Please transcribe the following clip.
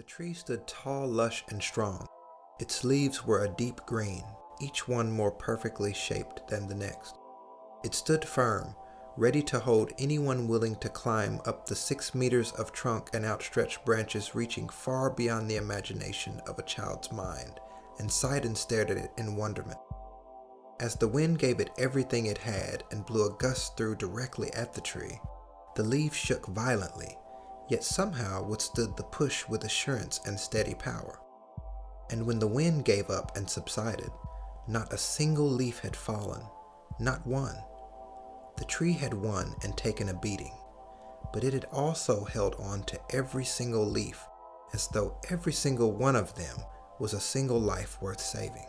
The tree stood tall, lush, and strong. Its leaves were a deep green, each one more perfectly shaped than the next. It stood firm, ready to hold anyone willing to climb up the 6 meters of trunk and outstretched branches reaching far beyond the imagination of a child's mind, and sighed and stared at it in wonderment. As the wind gave it everything it had and blew a gust through directly at the tree, the leaves shook violently, yet somehow withstood the push with assurance and steady power. And when the wind gave up and subsided, not a single leaf had fallen, not one. The tree had won and taken a beating, but it had also held on to every single leaf as though every single one of them was a single life worth saving.